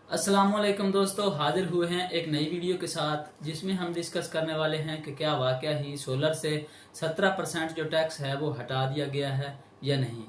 अस्सलामुअलैकुम दोस्तों, हाजिर हुए हैं एक नई वीडियो के साथ जिसमें हम डिस्कस करने वाले हैं कि क्या वाकया ही सोलर से 17% जो टैक्स है वो हटा दिया गया है या नहीं।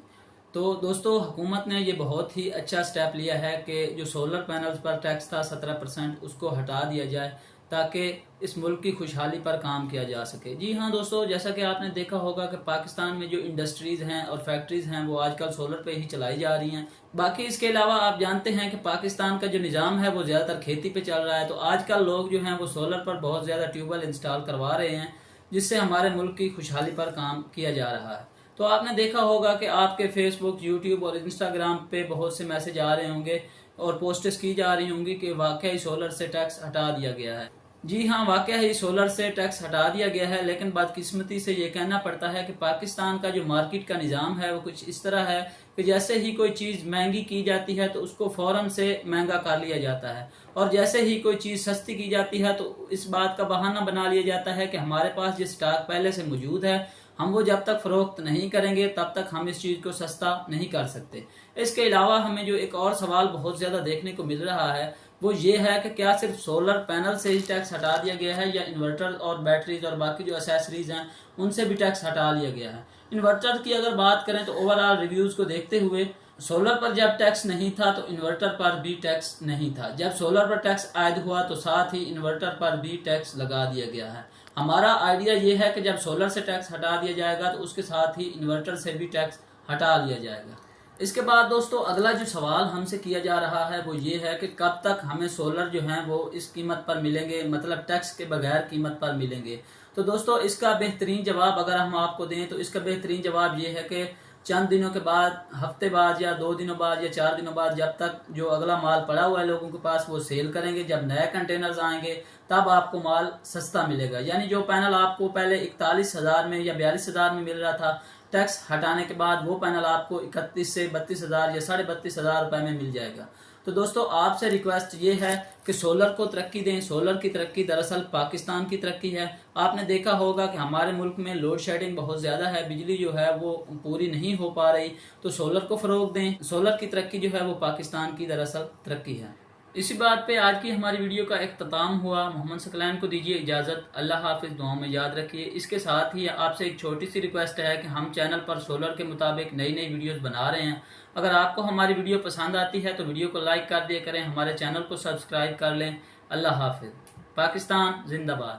तो दोस्तों, हुकूमत ने ये बहुत ही अच्छा स्टेप लिया है कि जो सोलर पैनल्स पर टैक्स था 17% उसको हटा दिया जाए ताकि इस मुल्क की खुशहाली पर काम किया जा सके। जी हाँ दोस्तों, जैसा कि आपने देखा होगा कि पाकिस्तान में जो इंडस्ट्रीज हैं और फैक्ट्रीज हैं वो आजकल सोलर पे ही चलाई जा रही हैं। बाकी इसके अलावा आप जानते हैं कि पाकिस्तान का जो निज़ाम है वो ज़्यादातर खेती पे चल रहा है, तो आजकल लोग जो हैं वो सोलर पर बहुत ज़्यादा ट्यूबवेल इंस्टॉल करवा रहे हैं जिससे हमारे मुल्क की खुशहाली पर काम किया जा रहा है। तो आपने देखा होगा कि आपके फेसबुक, यूट्यूब और इंस्टाग्राम पे बहुत से मैसेज आ रहे होंगे और पोस्टेस की जा रही होंगी कि वाकई सोलर से टैक्स हटा दिया गया है। जी हाँ, वाकया ही सोलर से टैक्स हटा दिया गया है, लेकिन बदकिस्मती से ये कहना पड़ता है कि पाकिस्तान का जो मार्केट का निज़ाम है वो कुछ इस तरह है कि जैसे ही कोई चीज़ महंगी की जाती है तो उसको फौरन से महंगा कर लिया जाता है, और जैसे ही कोई चीज़ सस्ती की जाती है तो इस बात का बहाना बना लिया जाता है कि हमारे पास जो स्टॉक पहले से मौजूद है हम वो जब तक फरोख्त नहीं करेंगे तब तक हम इस चीज़ को सस्ता नहीं कर सकते। इसके अलावा हमें जो एक और सवाल बहुत ज़्यादा देखने को मिल रहा है वो ये है कि क्या सिर्फ सोलर पैनल से ही टैक्स हटा दिया गया है या इन्वर्टर और बैटरीज और बाकी जो एसेसरीज हैं उनसे भी टैक्स हटा लिया गया है। इन्वर्टर की अगर बात करें तो ओवरऑल रिव्यूज को देखते हुए सोलर पर जब टैक्स नहीं था तो इन्वर्टर पर भी टैक्स नहीं था। जब सोलर पर टैक्स आयद हुआ तो साथ ही इन्वर्टर पर भी टैक्स लगा दिया गया है। हमारा आइडिया ये है कि जब सोलर से टैक्स हटा दिया जाएगा तो उसके साथ ही इन्वर्टर से भी टैक्स हटा लिया जाएगा। इसके बाद दोस्तों, अगला जो सवाल हमसे किया जा रहा है वो ये है कि कब तक हमें सोलर जो है वो इस कीमत पर मिलेंगे, मतलब टैक्स के बगैर कीमत पर मिलेंगे। तो दोस्तों, इसका बेहतरीन जवाब अगर हम आपको दें तो इसका बेहतरीन जवाब ये है कि चंद दिनों के बाद, हफ्ते बाद या 2 दिनों बाद या 4 दिनों बाद, जब तक जो अगला माल पड़ा हुआ है लोगों के पास वो सेल करेंगे, जब नए कंटेनर्स आएंगे तब आपको माल सस्ता मिलेगा। यानी जो पैनल आपको पहले 41,000 में या 42,000 में मिल रहा था, टैक्स हटाने के बाद वो पैनल आपको 31 से 32,000 या 32,500 रुपए में मिल जाएगा। तो दोस्तों, आपसे रिक्वेस्ट ये है कि सोलर को तरक्की दें। सोलर की तरक्की दरअसल पाकिस्तान की तरक्की है। आपने देखा होगा कि हमारे मुल्क में लोड शेडिंग बहुत ज्यादा है, बिजली जो है वो पूरी नहीं हो पा रही, तो सोलर को फरोग दें। सोलर की तरक्की जो है वो पाकिस्तान की दरअसल तरक्की है। इसी बात पे आज की हमारी वीडियो का इख्तिताम हुआ। मोहम्मद सकलैन को दीजिए इजाज़त। अल्लाह हाफिज़, दुआओं में याद रखिए। इसके साथ ही आपसे एक छोटी सी रिक्वेस्ट है कि हम चैनल पर सोलर के मुताबिक नई नई वीडियोस बना रहे हैं। अगर आपको हमारी वीडियो पसंद आती है तो वीडियो को लाइक कर दिया करें, हमारे चैनल को सब्सक्राइब कर लें। अल्लाह हाफिज़। पाकिस्तान जिंदाबाद।